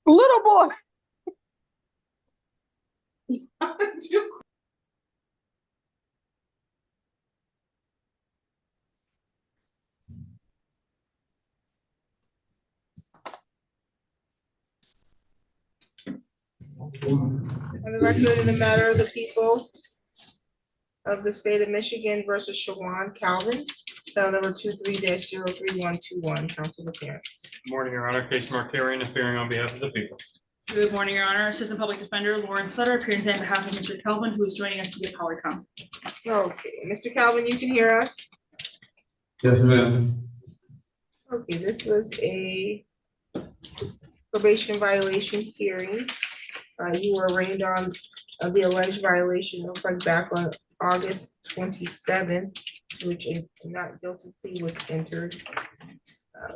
Little boy. On the record, in the matter of the people of the state of Michigan versus Shawan Calvin, file number 23-03121, council appearance. Good morning, Your Honor. Case Mark Carrion appearing on behalf of the people. Good morning, Your Honor. Assistant Public Defender Lauren Sutter appearing today on behalf of Mr. Kelvin, who is joining us via Polycom. Okay, Mr. Calvin, you can hear us? Yes, ma'am. Okay, this was a probation violation hearing. You were arraigned on the alleged violation, it looks like back on August 27th, which a not guilty plea was entered.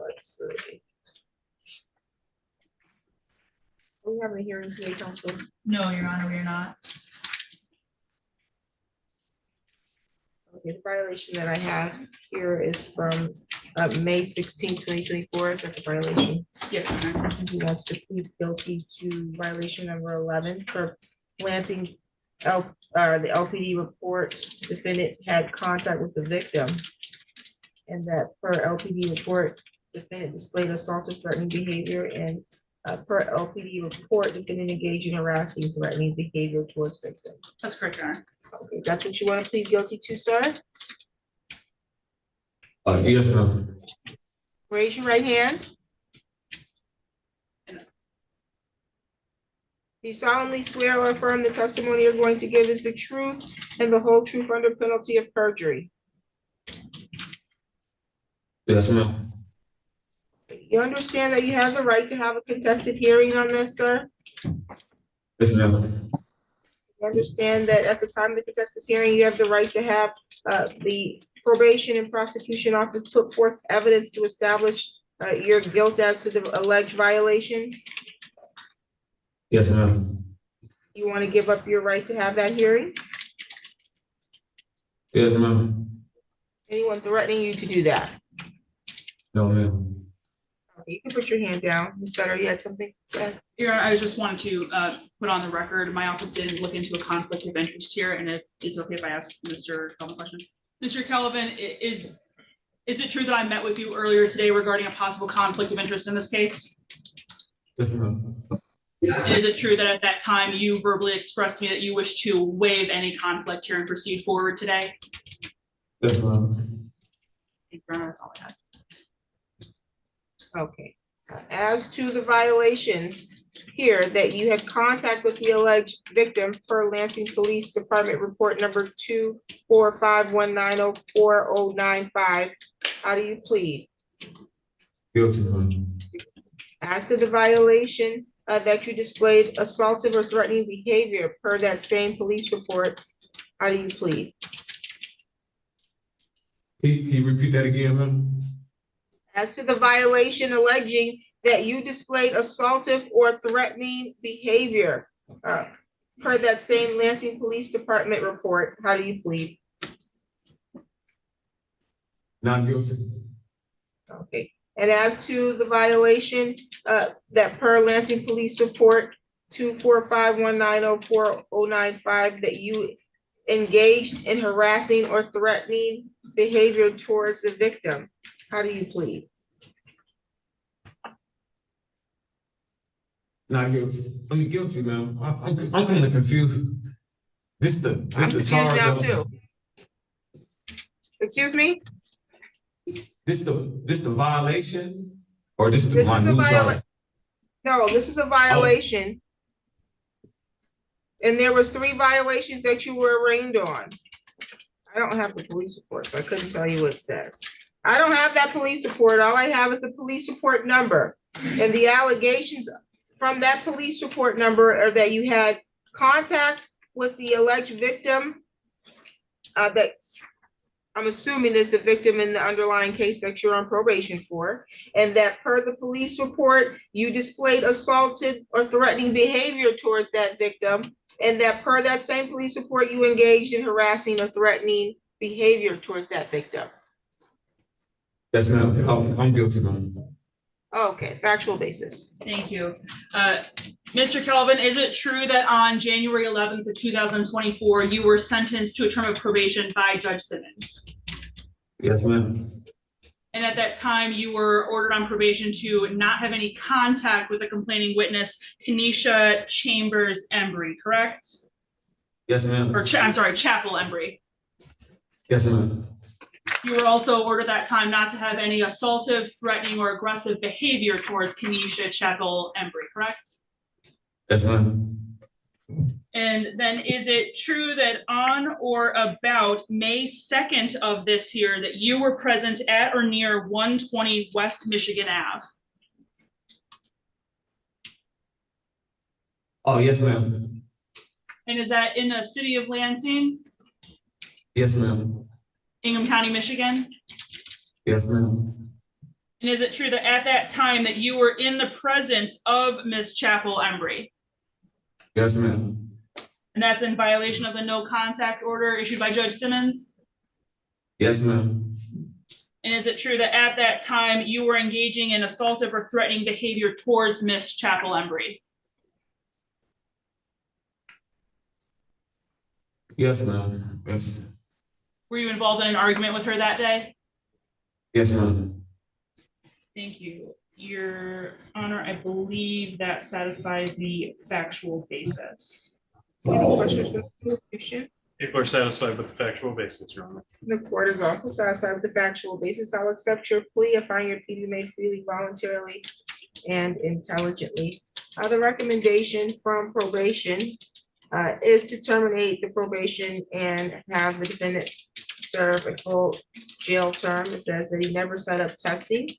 Let's see. Are we having a hearing today, council? No, Your Honor, we are not. Okay, the violation that I have here is from May 16, 2024. Is that the violation? Yes, Your Honor. He wants to plead guilty to violation number 11 for planting the LPD report. Defendant had contact with the victim, and that per LPD report, defendant displayed assaultive threatening behavior, and per LPD report, defendant engaged in harassing threatening behavior towards victim. That's correct, Your Honor. Okay, that's what you want to plead guilty to, sir? Yes, ma'am. Raise your right hand. Do you solemnly swear or affirm the testimony you're going to give is the truth and the whole truth under penalty of perjury? Yes, ma'am. You understand that you have the right to have a contested hearing on this, sir? Yes, ma'am. You understand that at the time of the contested hearing, you have the right to have the probation and prosecution office put forth evidence to establish your guilt as to the alleged violation? Yes, ma'am. You want to give up your right to have that hearing? Yes, ma'am. Anyone threatening you to do that? No, ma'am. Okay, you can put your hand down. Ms. Sutter, you had something to say? Your Honor, I just wanted to put on the record, my office did look into a conflict of interest here, and it's okay if I ask Mr. Kelvin a question. Mr. Kelvin, is it true that I met with you earlier today regarding a possible conflict of interest in this case? Yes, ma'am. And is it true that at that time you verbally expressed to me that you wish to waive any conflict here and proceed forward today? Yes, ma'am. Thank you, Your Honor, that's all I had. Okay. As to the violations here, that you had contact with the alleged victim per Lansing Police Department report number 24519040095, how do you plead? Guilty, ma'am. As to the violation that you displayed assaultive or threatening behavior per that same police report, how do you plead? Can you repeat that again, ma'am? As to the violation alleging that you displayed assaultive or threatening behavior per that same Lansing Police Department report, how do you plead? Not guilty. Okay. And as to the violation that per Lansing Police Report 24519040095, that you engaged in harassing or threatening behavior towards the victim, how do you plead? Not guilty. I mean, guilty, ma'am. I'm kind of confused. I'm confused now too. Excuse me? This the violation, or this This my is a new violation. charge? No, this is a violation. And there was 3 violations that you were arraigned on. I don't have the police report, so I couldn't tell you what it says. I don't have that police report. All I have is the police report number. And the allegations from that police report number are that you had contact with the alleged victim that I'm assuming is the victim in the underlying case that you're on probation for, and that per the police report, you displayed assaulted or threatening behavior towards that victim, and that per that same police report, you engaged in harassing or threatening behavior towards that victim? Yes, ma'am. I'm guilty, ma'am. Okay, factual basis. Thank you. Mr. Kelvin, is it true that on January 11th of 2024, you were sentenced to a term of probation by Judge Simmons? Yes, ma'am. And at that time, you were ordered on probation to not have any contact with the complaining witness, Kenesha Chambers Embry, correct? Yes, ma'am. I'm sorry, Chapel Embry. Yes, ma'am. You were also ordered that time not to have any assaultive, threatening, or aggressive behavior towards Kenesha Chapel Embry, correct? Yes, ma'am. And then is it true that on or about May 2nd of this year that you were present at or near 120 West Michigan Ave? Oh, yes, ma'am. And is that in the city of Lansing, Yes, ma'am. Ingham County, Michigan? Yes, ma'am. And is it true that at that time that you were in the presence of Ms. Chapel Embry? Yes, ma'am. And that's in violation of the no contact order issued by Judge Simmons? Yes, ma'am. And is it true that at that time you were engaging in assaultive or threatening behavior towards Ms. Chapel Embry? Yes, ma'am. Yes. Were you involved in an argument with her that day? Yes, ma'am. Thank you. Your Honor, I believe that satisfies the factual basis. Any questions from the prosecution? People are satisfied with the factual basis, Your Honor. The court is also satisfied with the factual basis. I'll accept your plea. I find your plea to be made freely, voluntarily, and intelligently. The recommendation from probation is to terminate the probation and have the defendant serve a full jail term. It says that he never set up testing.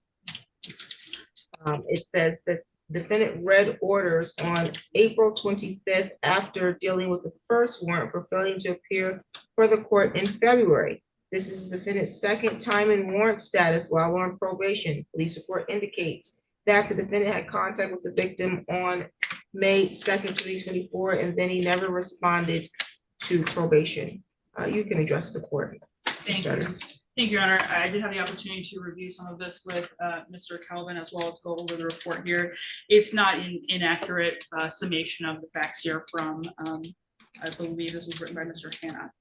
It says that defendant read orders on April 25th after dealing with the first warrant for failing to appear for the court in February. This is the defendant's second time in warrant status while on probation. Police report indicates that the defendant had contact with the victim on May 2nd, 2024, and then he never responded to probation. You can address the court. Thank you. Thank you, Your Honor. I did have the opportunity to review some of this with Mr. Kelvin as well as go over the report here. It's not an inaccurate summation of the facts here from, I believe this was written by Mr. Hanna.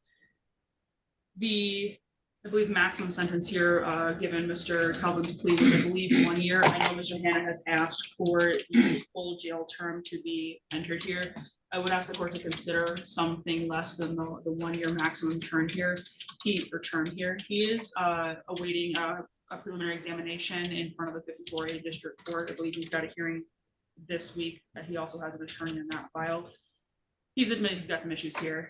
I believe maximum sentence here given Mr. Kelvin's plea was, I believe, 1 year. I know Mr. Hanna has asked for the full jail term to be entered here. I would ask the court to consider something less than the 1 year maximum term here. He is awaiting a preliminary examination in front of the 54A district court. I believe he's got a hearing this week. He also has an attorney in that file. He's admitted he's got some issues here.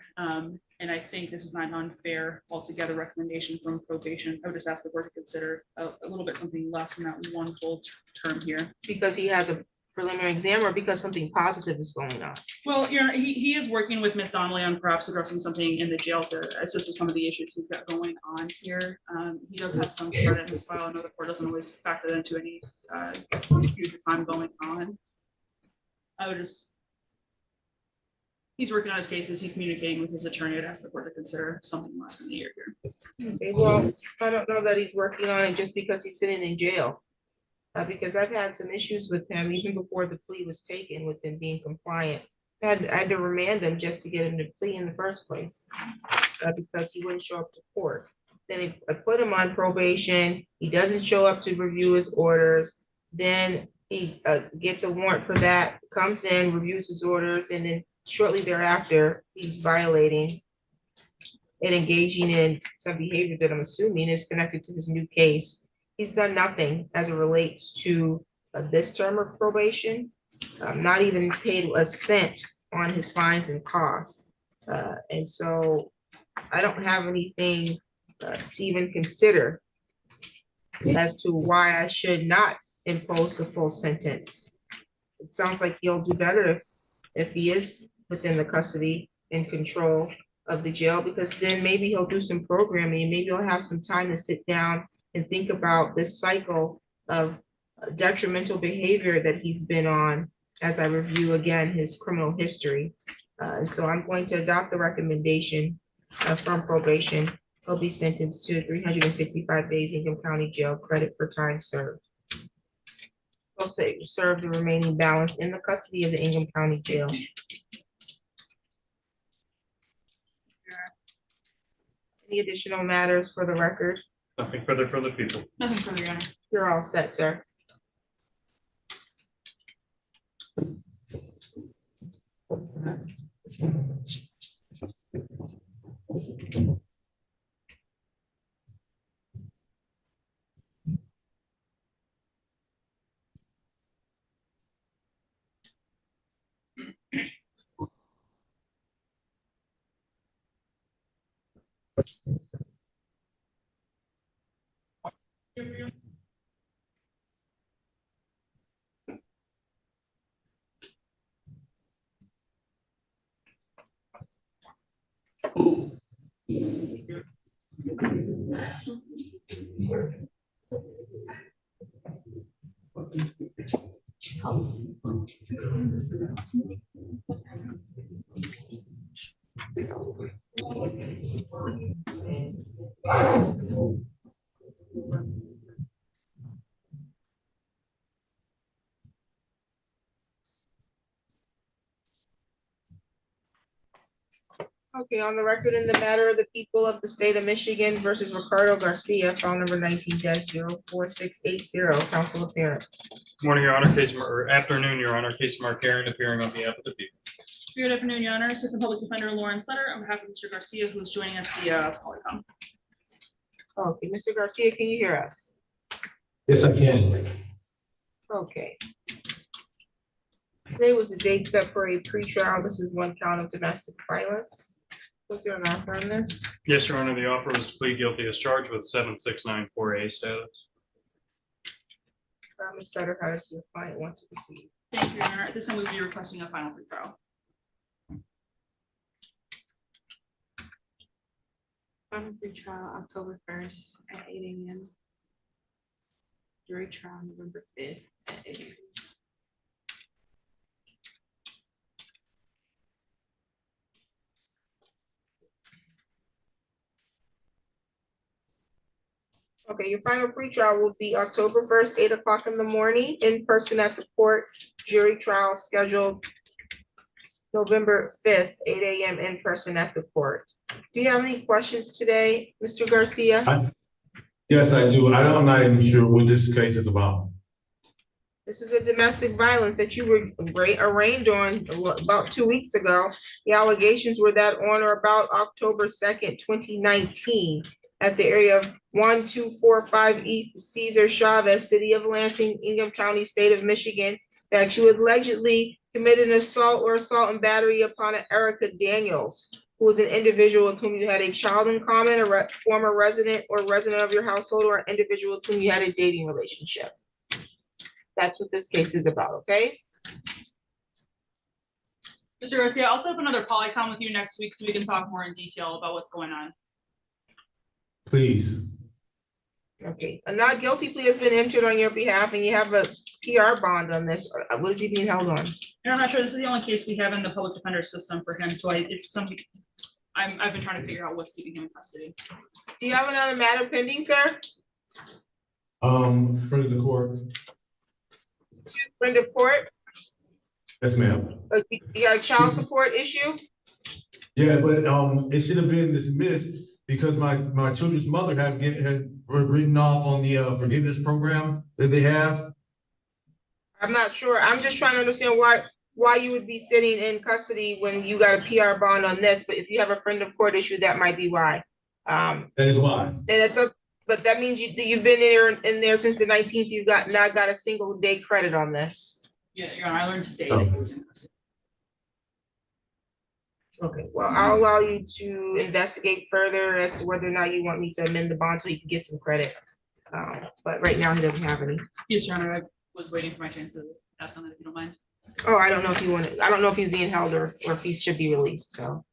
And I think this is not an unfair altogether recommendation from probation. I would just ask the court to consider a little bit something less than that 1 full term here. Because he has a preliminary exam or because something positive is going on? Well, he is working with Ms. Donnelly on perhaps addressing something in the jail to assist with some of the issues he's got going on here. He does have some credit in his file. I know the court doesn't always factor that into any future time going on. He's working on his cases. He's communicating with his attorney. I'd ask the court to consider something less than a year here. Okay, well, I don't know that he's working on it just because he's sitting in jail. Because I've had some issues with him even before the plea was taken with him being compliant. I had to remand him just to get him to plea in the first place because he wouldn't show up to court. Then I put him on probation. He doesn't show up to review his orders. Then he gets a warrant for that, comes in, reviews his orders, and then shortly thereafter, he's violating and engaging in some behavior that I'm assuming is connected to his new case. He's done nothing as it relates to this term of probation, not even paid a cent on his fines and costs. And so I don't have anything to even consider as to why I should not impose the full sentence. It sounds like he'll do better if he is within the custody and control of the jail, because then maybe he'll do some programming. Maybe he'll have some time to sit down and think about this cycle of detrimental behavior that he's been on as I review again his criminal history. And so I'm going to adopt the recommendation from probation He'll be sentenced to 365 days Ingham County Jail credit for time served. He'll serve the remaining balance in the custody of the Ingham County Jail. Any additional matters for the record? Nothing further for the people. Nothing further, Your Honor. You're all set, sir. Okay, on the record in the matter of the people of the state of Michigan versus Ricardo Garcia, file number 19-04680, council appearance. Morning, Your Honor, or afternoon, Your Honor, case Mark Aaron appearing on behalf of the people. Good afternoon, Your Honor. Assistant Public Defender Lauren Sutter on behalf of Mr. Garcia, who is joining us via Polycom. Okay, Mr. Garcia, can you hear us? Yes, I can. Okay. Today was the date set for a pretrial. This is one count of domestic violence. Was there an offer on this? Yes, Your Honor, the offer was to plead guilty as charged with 7694A status. Ms. Sutter, how does your client want to proceed? Thank you, Your Honor. At this time, we'll be requesting a final retrial. Final pretrial, October 1st at 8 a.m. Jury trial, November 5th at 8 a.m. Okay, your final pretrial will be October 1st, 8 o'clock in the morning, in person at the court. Jury trial scheduled November 5th, 8 a.m. in person at the court. Do you have any questions today, Mr. Garcia? Yes, I do. I'm not even sure what this case is about. This is a domestic violence that you were arraigned on about 2 weeks ago. The allegations were that on or about October 2nd, 2019, at the area of 1245 East Cesar Chavez, City of Lansing, Ingham County, State of Michigan, that you allegedly committed an assault or assault and battery upon Erica Daniels, who was an individual with whom you had a child in common, a former resident or resident of your household, or an individual with whom you had a dating relationship. That's what this case is about, okay? Mr. Garcia, I'll set up another Polycom with you next week so we can talk more in detail about what's going on. Please. Okay, a not guilty plea has been entered on your behalf and you have a PR bond on this. What is he being held on? And I'm not sure, this is the only case we have in the public defender system for him, so I've been trying to figure out what's keeping him in custody. Do you have another matter pending, sir? Friend of the court. Friend of court? Yes, ma'am. You got a child support issue? Yeah, but it should have been dismissed because my children's had written off on the forgiveness program that they have. I'm not sure. I'm just trying to understand why you would be sitting in custody when you got a PR bond on this, but if you have a friend of court issue, that might be why. That is why. And but that means you've been in there since the 19th. You've not got a single day credit on this. Yeah, Your Honor, I learned today that he was in custody. Okay, well, I'll allow you to investigate further as to whether or not you want me to amend the bond so he can get some credit. But right now he doesn't have any. Yes, Your Honor, I was waiting for my chance to ask on that, if you don't mind. Oh, I don't know if you want to, I don't know if he's being held or if he should be released, so.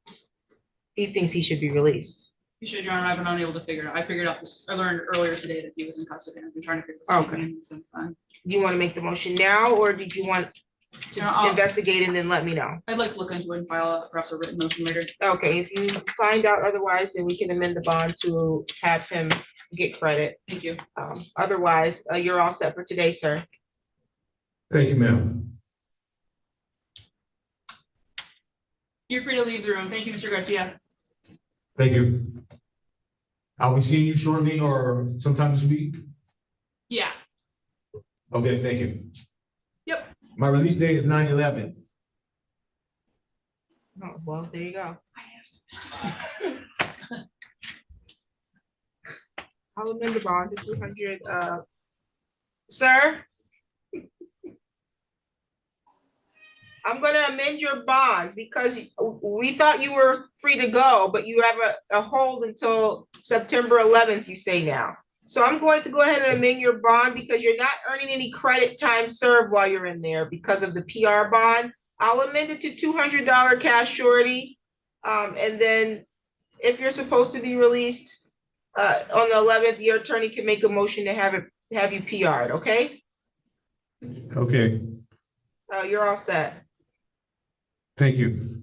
He thinks he should be released. You should, Your Honor, I've been unable to figure it out. I figured out this, I learned earlier today that he was in custody, and I've been trying to figure this out Okay. since then. Do you want to make the motion now, or did you want Yeah, I'll- investigate and then let me know. I'd like to look into it and file perhaps a written motion later. Okay, if you find out otherwise, then we can amend the bond to have him get credit. Thank you. Otherwise, you're all set for today, sir. Thank you, ma'am. You're free to leave the room. Thank you, Mr. Garcia. Thank you. I'll be seeing you shortly or sometime this week. Yeah. Okay, thank you. Yep. My release date is 9/11. Oh, well, there you go. I'll amend the bond to 200, sir? I'm gonna amend your bond because we thought you were free to go, but you have a hold until September 11th, you say now. So I'm going to go ahead and amend your bond because you're not earning any credit time served while you're in there because of the PR bond. I'll amend it to $200 cash surety. And then if you're supposed to be released on the 11th, your attorney can make a motion to have you PR'd, okay? Okay, You're all set. thank you.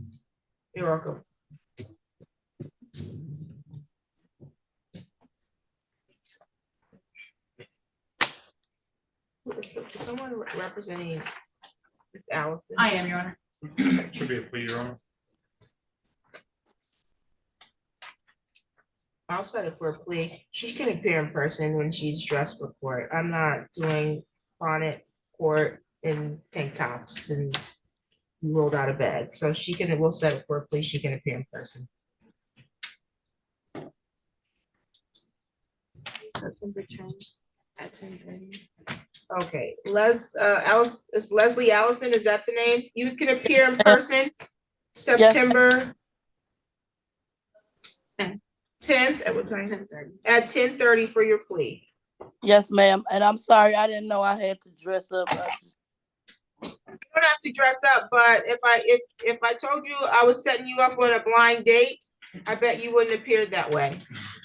You're welcome. Is someone representing Ms. Allison? I am, Your Honor. Should be a plea, Your Honor. I'll set it for a plea. She can appear in person when she's dressed for court. I'm not doing bonnet court in tank tops and rolled out of bed. So we'll set it for a plea. She can appear in person. September 10th at 10:30. Okay, Alice, is Leslie Allison, is that the name? You can appear in person September 10th, at what time? 10:30. At 10:30 for your plea. Yes, ma'am. And I'm sorry, I didn't know I had to dress up. You don't have to dress up, but if I told you I was setting you up on a blind date, I bet you wouldn't appear that way.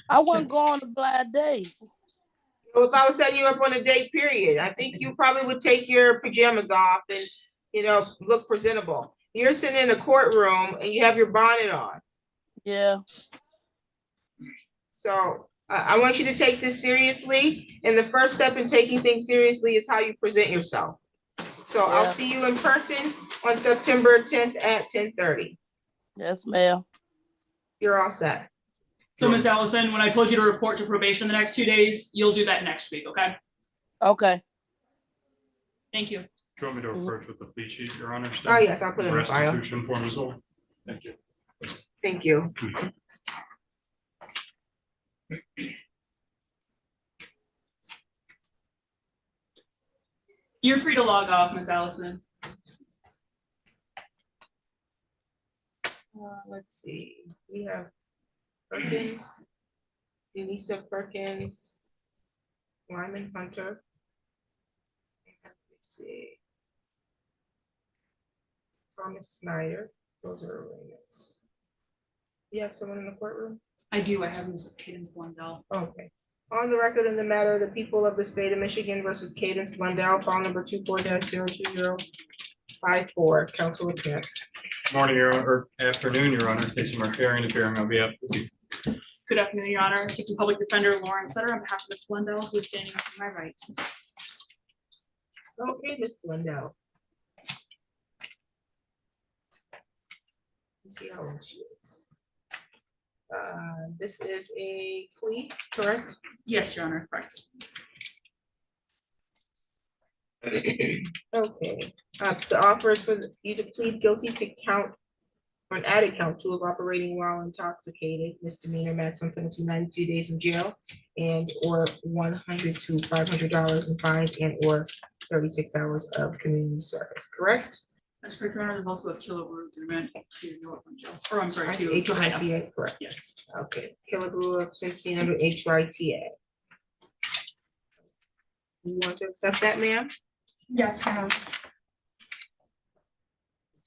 I wasn't going to blind date. Well, if I was setting you up on a date period, I think you probably would take your pajamas off and, look presentable. You're sitting in a courtroom and you have your bonnet on. Yeah. So I want you to take this seriously. And the first step in taking things seriously is how you present yourself. So I'll Yeah. see you in person on September 10th at 10:30. Yes, ma'am. You're all set. So, Ms. Allison, when I told you to report to probation the next 2 days, you'll do that next week, okay? Okay. Thank you. Do you want me to approach with the plea sheet, Your Honor? Oh, yes, I'll put it in the file. Restitution form as well. Thank you. Thank you. You're free to log off, Ms. Allison. Let's see, we have Perkins, Elisa Perkins, Lyman Hunter. Let's see. Thomas Snyder, those are arraignments. You have someone in the courtroom? I do. I have Ms. Cadence Blundell. Okay. On the record in the matter, the people of the state of Michigan versus Cadence Blundell, file number 24-02054, counsel appearance. Morning, Your Honor, or afternoon, Your Honor. Casey Markarian appearing on behalf of the Good afternoon, Your Honor. Assistant Public Defender Lauren Sutter on behalf of Ms. Blundell, who is standing to my right. Okay, Ms. Blundell. Let's see how old she is. This is a plea, correct? Yes, Your Honor, correct. Okay, the offer is for you to plead guilty to count or an added count 2 of operating while intoxicated, misdemeanor, maximum penalty 93 days in jail and or $100 to $500 in fines and or 36 hours of community service, correct? That's correct, Your Honor. There's also a kilogram agreement to Northland Jail. Or I'm sorry, I to see Ohio. HYTA, correct. Yes. Okay, kilogram of 1600 HYTA. You want to accept that, ma'am? Yes, ma'am.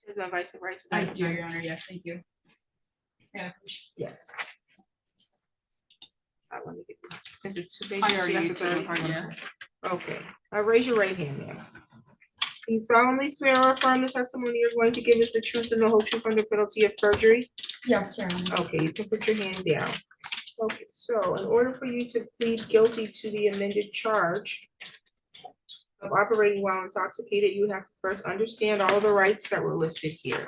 Is that vice versa? I do, Your Honor. Yes, thank you. Yeah, Yes. Let me get this is 2 pages. I already She has used to it, sign. yeah. Okay, raise your right hand, ma'am. You solemnly swear or affirm the testimony you're going to give is the truth and the whole truth under penalty of perjury? Yes, Your Honor. Okay, you can put your hand down. Okay, so in order for you to plead guilty to the amended charge of operating while intoxicated, you have to first understand all of the rights that were listed here.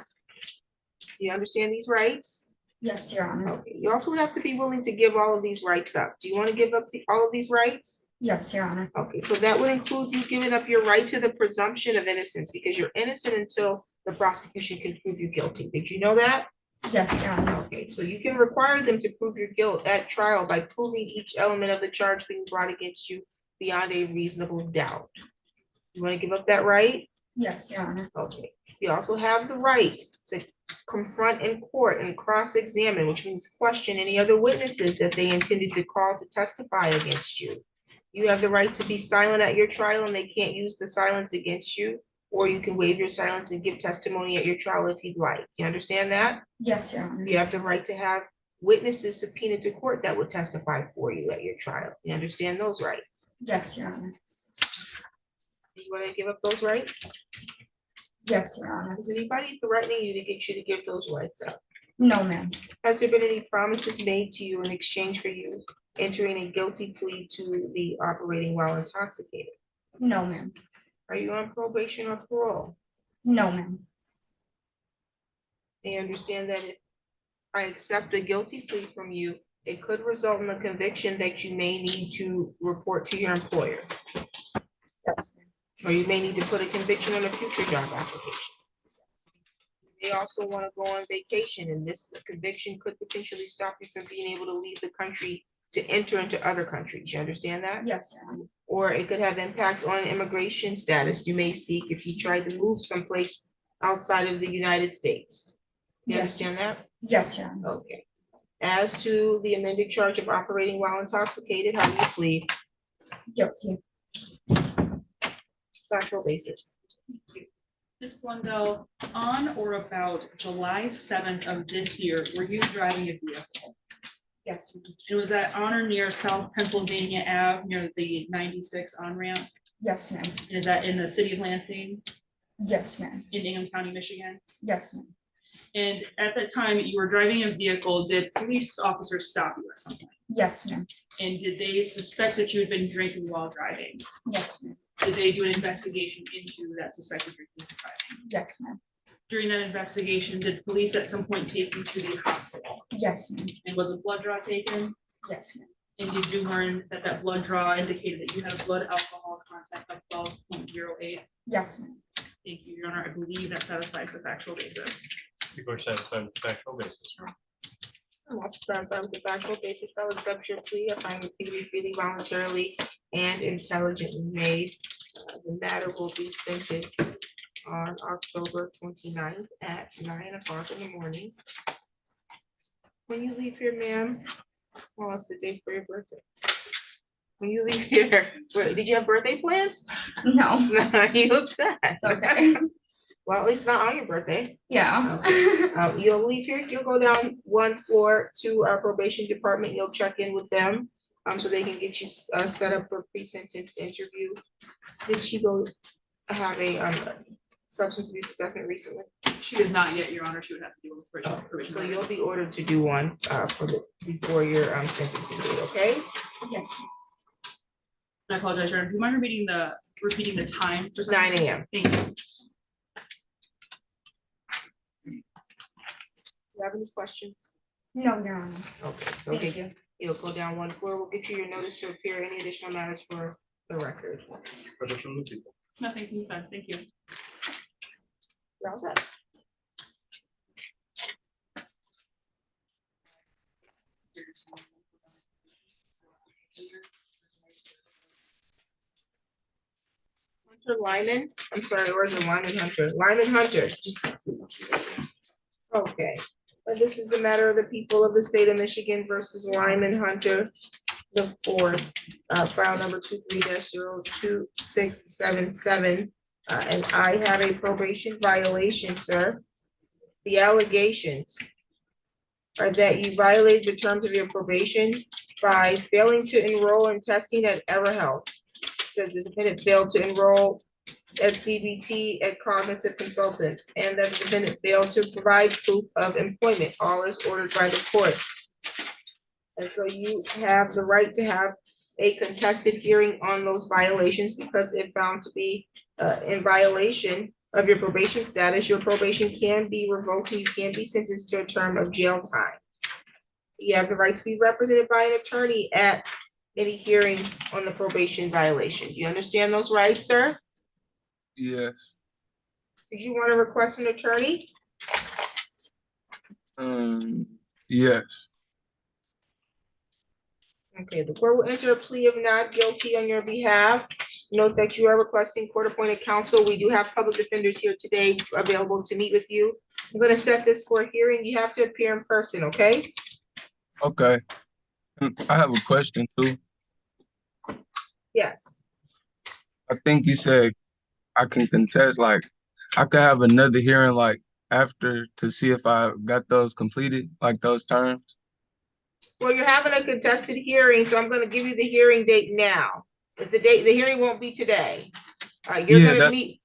You understand these rights? Yes, Your Honor. Okay, you also have to be willing to give all of these rights up. Do you want to give up all of these rights? Yes, Your Honor. Okay, so that would include you giving up your right to the presumption of innocence because you're innocent until the prosecution can prove you guilty. Did you know that? Yes, Your Honor. Okay, so you can require them to prove your guilt at trial by proving each element of the charge being brought against you beyond a reasonable doubt. You want to give up that right? Yes, Your Honor. Okay, you also have the right to confront in court and cross-examine, which means question any other witnesses that they intended to call to testify against you. You have the right to be silent at your trial and they can't use the silence against you, or you can waive your silence and give testimony at your trial if you'd like. You understand that? Yes, Your Honor. You have the right to have witnesses subpoenaed to court that would testify for you at your trial. You understand those rights? Yes, Your Honor. You want to give up those rights? Yes, Your Honor. Is anybody threatening you to get you to give those rights up? No, ma'am. Has there been any promises made to you in exchange for you entering a guilty plea to the operating while intoxicated? No, ma'am. Are you on probation or parole? No, ma'am. They understand that if I accept a guilty plea from you, it could result in a conviction that you may need to report to your employer. Yes, ma'am. Or you may need to put a conviction on a future job application. They also want to go on vacation, and this conviction could potentially stop you from being able to leave the country to enter into other countries. You understand that? Yes, Your Honor. Or it could have impact on immigration status you may seek if you try to move someplace outside of the United States. You Yes. understand that? Yes, Your Honor. Okay. As to the amended charge of operating while intoxicated, how do you plead? Guilty. Factual basis. Ms. Blundell, on or about July 7th of this year, were you driving a vehicle? Yes, ma'am. And was that on or near South Pennsylvania Ave, near the 96 on-ramp? Yes, ma'am. And is that in the city of Lansing, Yes, ma'am. in Ingham County, Michigan? Yes, ma'am. And at that time, you were driving a vehicle, did police officers stop you at some point? Yes, ma'am. And did they suspect that you had been drinking while driving? Yes, ma'am. Did they do an investigation into that suspected drinking and driving? Yes, ma'am. During that investigation, did police at some point take you to the hospital? Yes, ma'am. And was a blood draw taken? Yes, ma'am. And did you learn that that blood draw indicated that you had a blood alcohol content of 12.08? Yes, ma'am. Thank you, Your Honor. I believe that satisfies the factual basis. People are satisfied with the factual basis. I'm also satisfied with the factual basis. I'll accept your plea. I find your plea to be freely, voluntarily, and intelligently made. The matter will be sentenced on October 29th at 9 o'clock in the morning. When you leave here, ma'am, well, it's the day for your birthday. When you leave here, did you have birthday plans? No, You look sad. it's okay. Well, at least not on your birthday. Yeah. You'll leave here, you'll go down one floor to our probation department, you'll check in with them, so they can get you set up for pre-sentence interview. Did she go have a substance abuse assessment recently? She is not yet, Your Honor. She would have to do a provisional. So you'll be ordered to do one before your sentencing date, okay? Yes. I apologize, Your Honor. Do you mind repeating the time? For 9 a.m. Thank you. You have any questions? No, Your Honor. Okay, so Thank you. you'll go down one floor, we'll get you your notice to appear, any additional matters for the record. Further from the people. Nothing from the fence. Thank you. You're all set. Hunter Lyman, I'm sorry, where's the Lyman Hunter? Lyman Hunter. Okay, this is the matter of the people of the state of Michigan versus Lyman Hunter, the fourth, file number 23-02677. And I have a probation violation, sir. The allegations are that you violated the terms of your probation by failing to enroll in testing at EverHealth. It says the defendant failed to enroll at CBT at Cognitive Consultants, and that the defendant failed to provide proof of employment, all is ordered by the court. And so you have the right to have a contested hearing on those violations, because if found to be in violation of your probation status, your probation can be revoked and you can be sentenced to a term of jail time. You have the right to be represented by an attorney at any hearing on the probation violation. Do you understand those rights, sir? Yes. Did you want to request an attorney? Yes. Okay, the court will enter a plea of not guilty on your behalf. Note that you are requesting court-appointed counsel. We do have public defenders here today available to meet with you. I'm gonna set this for a hearing. You have to appear in person, okay? Okay. I have a question too. Yes. I think you said I can contest, like, I could have another hearing, like, after to see if I got those completed, like those terms. Well, you're having a contested hearing, so I'm gonna give you the hearing date now. But the hearing won't be today. You're Yeah, gonna meet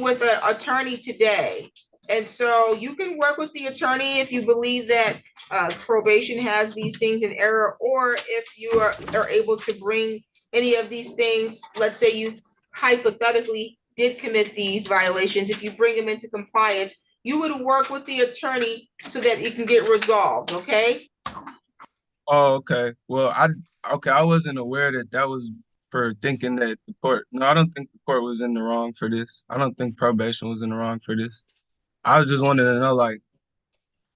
with an attorney today. And so you can work with the attorney if you believe that probation has these things in error, or if you are able to bring any of these things, let's say you hypothetically did commit these violations, if you bring them into compliance, you would work with the attorney so that it can get resolved, okay? Oh, okay. Well, I wasn't aware that that was for thinking that the court. No, I don't think the court was in the wrong for this. I don't think probation was in the wrong for this. I was just wanting to know, like,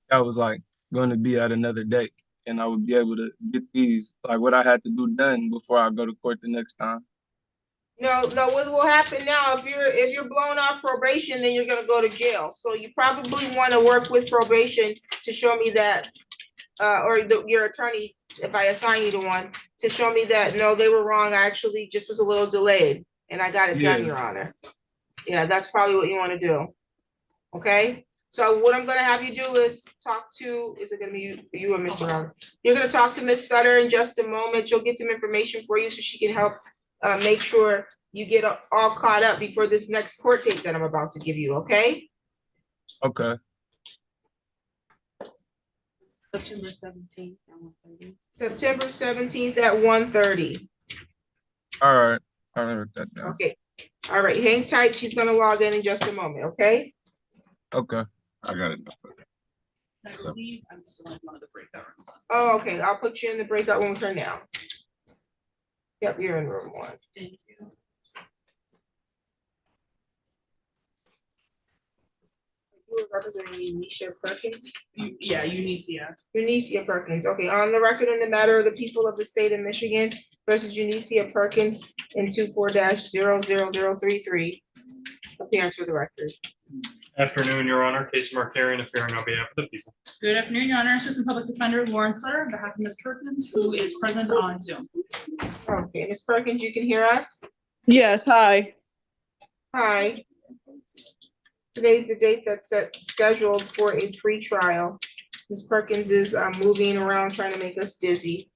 that was like going to be at another date, and I would be able to get these, like, what I had to do done before I go to court the next time. No, what will happen now, if you're blown off probation, then you're gonna go to jail. So you probably wanna work with probation to show me that, your attorney, if I assign you to one, to show me that, no, they were wrong, I actually just was a little delayed, and I got it done, Yeah. Your Honor. Yeah, that's probably what you wanna do. Okay, so what I'm gonna have you do is talk to, is it gonna be you or Mr. Robert? You're gonna talk to Ms. Sutter in just a moment. She'll get some information for you so she can help make sure you get all caught up before this next court date that I'm about to give you, okay? Okay. September 17th at 1:30. September 17th at 1:30. All right. I wrote that down. Okay, all right, hang tight. She's gonna log in just a moment, okay? Okay. I got it. I believe I'm still in one of the breakout rooms. Oh, okay, I'll put you in the breakout room with her now. Yep, you're in room 1. Thank you. You were representing Nisha Perkins? Yeah, Unicia. Unicia Perkins, okay, on the record in the matter of the people of the state of Michigan versus Unicia Perkins in 24-00033. Appearance for the record. Afternoon, Your Honor. Case Markarian appearing on behalf of the people. Good afternoon, Your Honor. Assistant Public Defender Lauren Sutter on behalf of Ms. Perkins, who is present on Zoom. Okay, Ms. Perkins, you can hear us? Yes, hi. Hi. Today's the date that's scheduled for a pretrial. Ms. Perkins is moving around trying to make us dizzy.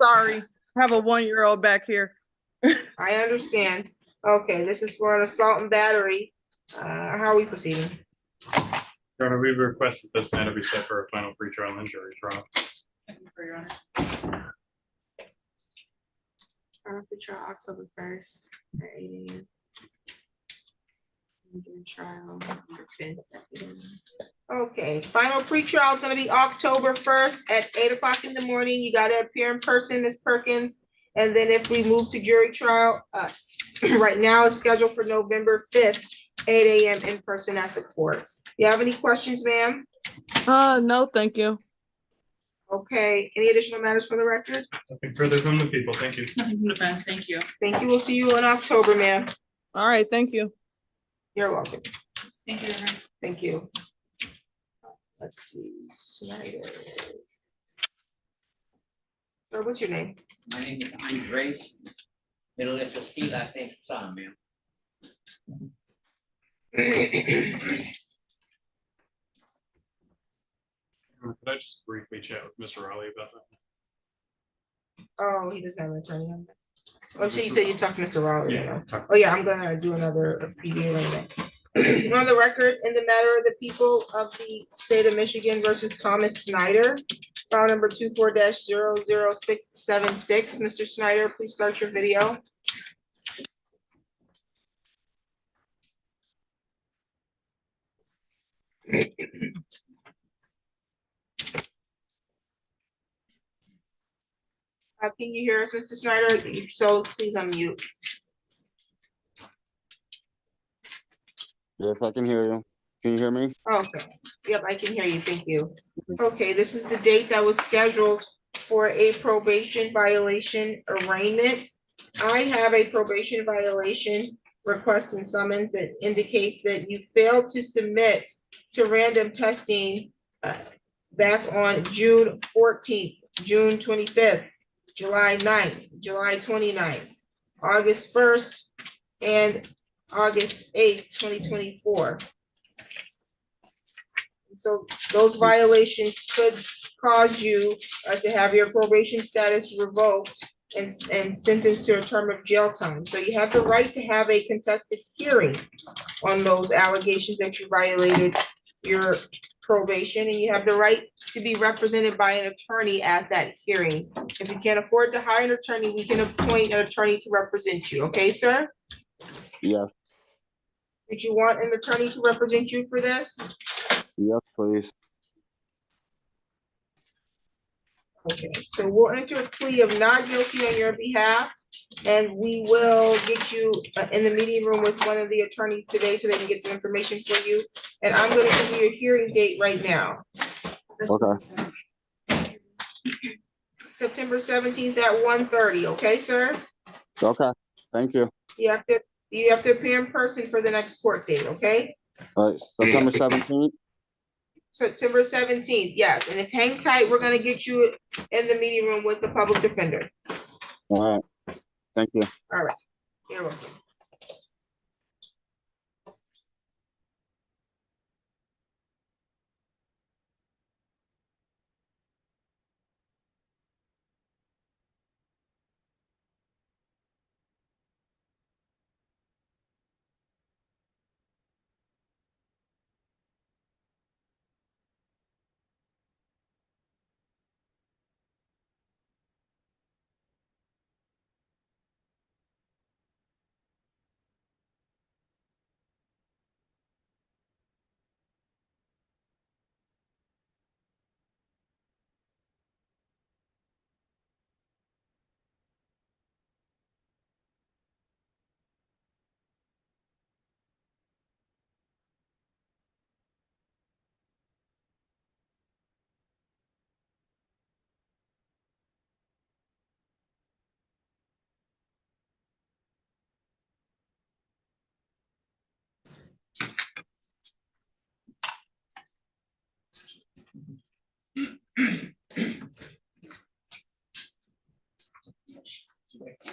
Sorry, I have a 1-year-old back here. I understand. Okay, this is for an assault and battery. How are we proceeding? Your Honor, we've requested this matter be set for a final pretrial and jury trial. Thank you for Your Honor. For trial October 1st at 8 a.m. Trial November 5th at 8 a.m. Okay, final pretrial is gonna be October 1st at 8 o'clock in the morning. You gotta appear in person, Ms. Perkins. And then if we move to jury trial, right now it's scheduled for November 5th, 8 a.m. in person at the court. You have any questions, ma'am? No, thank you. Okay, any additional matters for the record? Nothing further from the people. Thank you. Nothing from defense. Thank you. Thank you. We'll see you in October, ma'am. All right, thank you. You're welcome. Thank you, Your Honor. Thank you. Let's see, Snyder. Sir, what's your name? My name is Andres. Middle is a C, last name is Son, ma'am. Could I just briefly chat with Mr. Raleigh about that? Oh, he doesn't have an attorney on that. Oh, so you said you talked to Mr. Raleigh, you know? talk- Oh, yeah, I'm gonna do another PD arraignment. On the record, in the matter of the people of the state of Michigan versus Thomas Snyder, file number 24-00676. Mr. Snyder, please start your video. Can you hear us, Mr. Snyder? If so, please unmute. Yes, I can hear you. Can you hear me? Okay, yep, I can hear you, thank you. Okay, this is the date that was scheduled for a probation violation arraignment. I have a probation violation request and summons that indicates that you failed to submit to random testing back on June 14th, June 25th, July 9th, July 29th, August 1st, and August 8th, 2024. So those violations could cause you to have your probation status revoked and sentenced to a term of jail time. So you have the right to have a contested hearing on those allegations that you violated your probation, and you have the right to be represented by an attorney at that hearing. If you can't afford to hire an attorney, we can appoint an attorney to represent you, okay, sir? Yes, Did you want an attorney to represent you for this? yes, please. Okay, so we'll enter a plea of not guilty on your behalf, and we will get you in the meeting room with one of the attorneys today so they can get the information for you. And I'm gonna give you a hearing date right now. Okay. September 17th at 1:30. Okay, sir? Okay, thank you. You have to appear in person for the next court date, okay? All right, September 17th. September 17th, yes, and if hang tight, we're gonna get you in the meeting room with the public defender. All right, thank you. All right, you're welcome.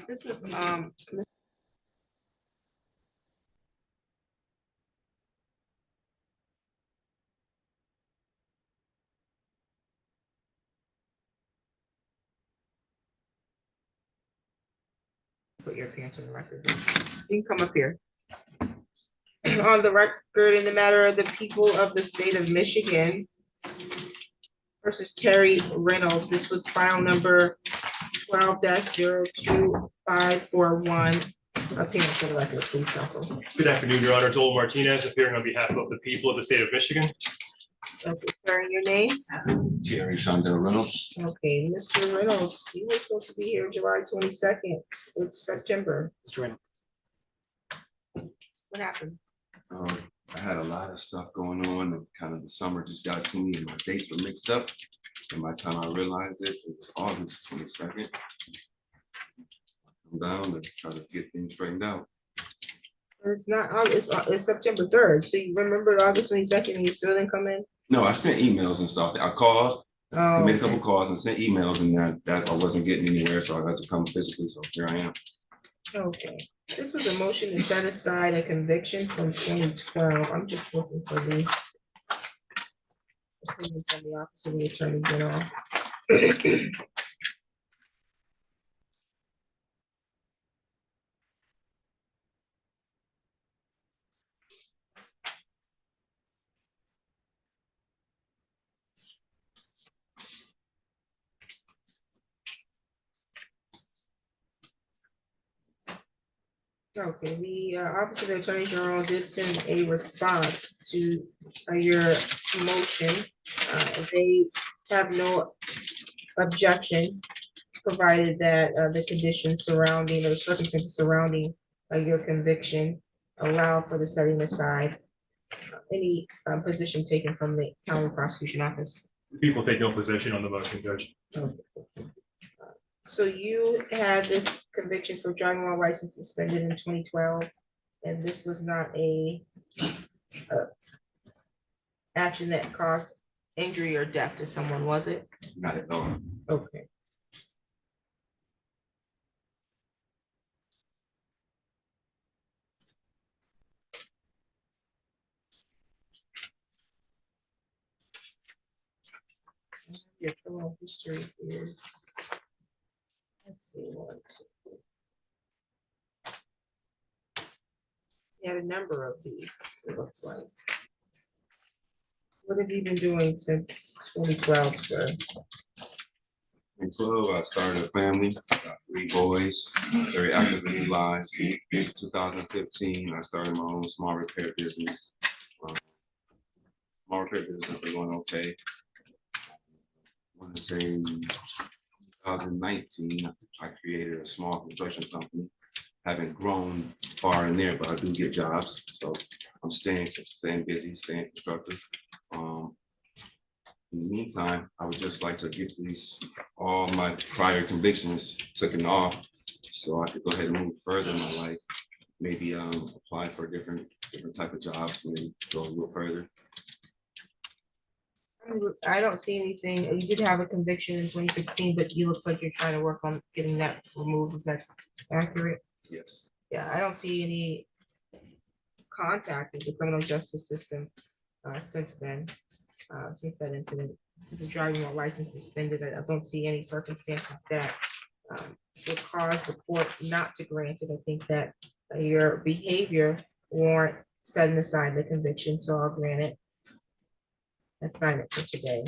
This was, put your appearance on the record. You can come up here. On the record in the matter of the people of the state of Michigan versus Terry Reynolds. This was file number 12-02541. Appearance for the record, please, counsel. Good afternoon, Your Honor. Joel Martinez appearing on behalf of the people of the state of Michigan. Okay, sir, and your name? Terry Shondell Reynolds. Okay, Mr. Reynolds, you were supposed to be here July 22nd. It's September. Mr. Reynolds. What happened? I had a lot of stuff going on and kind of the summer just got to me and my dates were mixed up. And by the time I realized it, it was August 22nd. I'm down to try to get things straightened out. It's not, it's September 3rd. So you remembered August 22nd and you still didn't come in? No, I sent emails and stuff. I called, I made a couple Oh, calls and sent emails and that I wasn't getting anywhere, so I had to come physically. So here I am. okay. This was a motion to set aside a conviction from 2012. I'm just looking for the opinion from the Office of the Attorney General. Okay, the Office of the Attorney General did send a response to your motion. They have no objection, provided that the conditions surrounding, or the circumstances surrounding your conviction allow for the setting aside any position taken from the county prosecution office. People take no position on the motion, Judge. So you had this conviction for driving while license suspended in 2012, and this was not a action that caused injury or death to someone, was it? Not at all. Okay. Your criminal history is, let's see what. You had a number of these, it looks like. What have you been doing since 2012, sir? In 12, I started a family, got 3 boys, very active in their lives. In 2015, I started my own small repair business. Small repair business has been going okay. I want to say 2019, I created a small construction company. Haven't grown far in there, but I do get jobs, so I'm staying busy, staying constructive. In the meantime, I would just like to get all my prior convictions taken off, so I could go ahead and move further in my life. Maybe apply for different type of jobs, maybe go a little further. I don't see anything. You did have a conviction in 2016, but you look like you're trying to work on getting that removed. Is that accurate? Yes. Yeah, I don't see any contact with the criminal justice system since then. Since that incident, since the driving while license suspended, I don't see any circumstances that would cause the court not to grant it. I think that your behavior warrant setting aside the conviction, so I'll grant it. Let's sign it for today.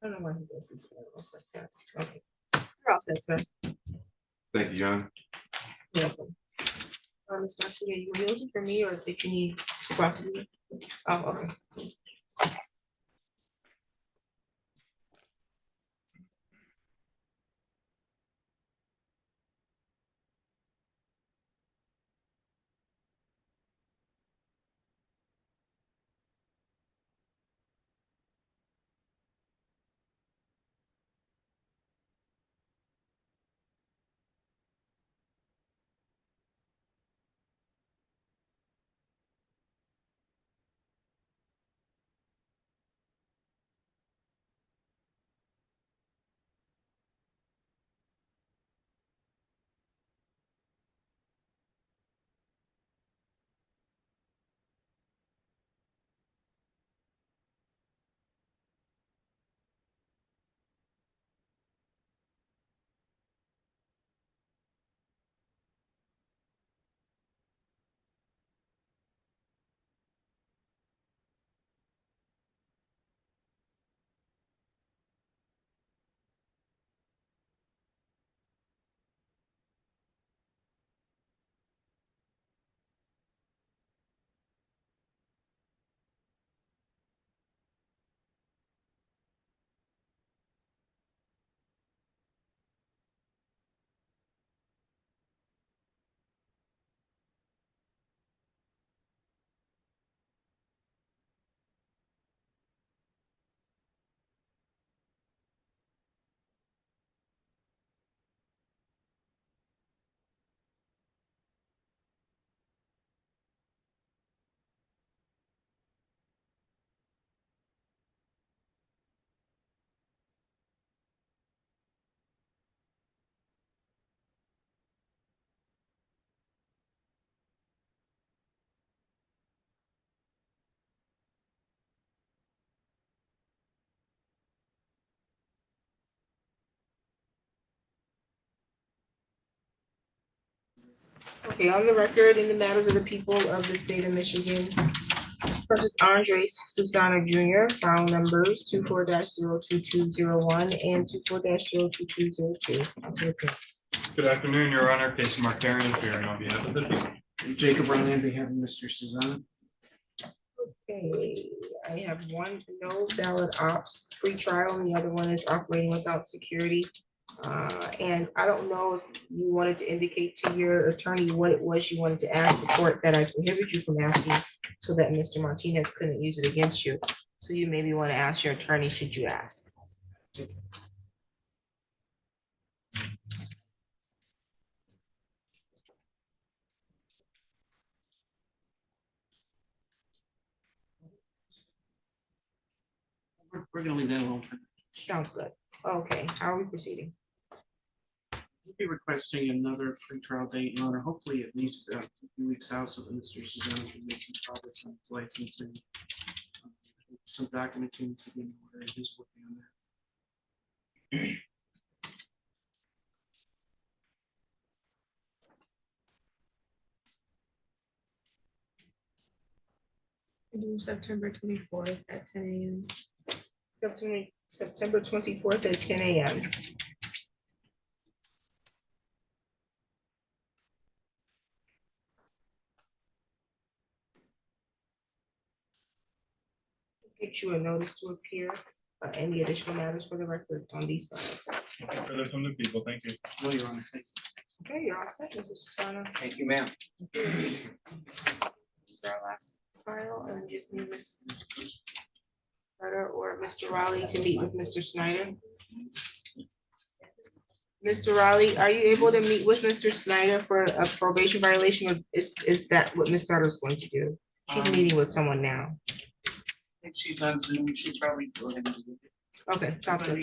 I don't know why he does these else like that. Okay, you're all set, sir. Thank you, John. You're welcome. Ms. Garcia, you were looking for me, or did you need the prosecutor? Oh, okay. Okay, on the record, in the matters of the people of the state of Michigan, versus Andres Susana Junior, file numbers 24-02201 and 24-02202. Good afternoon, Your Honor. Case Markarian appearing on behalf of the people. Jacob Riley on behalf of Mr. Suzanne. Okay, I have one no valid ops free trial, and the other one is operating without security. And I don't know if you wanted to indicate to your attorney what it was you wanted to ask the court that I prohibit you from asking, so that Mr. Martinez couldn't use it against you. So you maybe want to ask your attorney, should you ask? We're gonna leave that alone for now. Sounds good. Okay, how are we proceeding? We'll be requesting another free trial date, Your Honor, hopefully at least a few weeks out, so that Mr. Suzanne can make some progress on his licensing. Some documents he needs to be in order, and he's working on that. September 24th at 10 a.m. September 24th at 10 a.m. Get you a notice to appear. Any additional matters for the record on these files? Further from the people, thank you. No, Your Honor, thank you. Okay, you're all set, Mr. Susana. Thank you, ma'am. This is our last file, and we just need Ms. Carter or Mr. Raleigh to meet with Mr. Snyder. Mr. Raleigh, are you able to meet with Mr. Snyder for a probation violation, or is that what Ms. Sutter is going to do? She's meeting with someone now. I think she's on Zoom, she's probably. Okay, sounds good.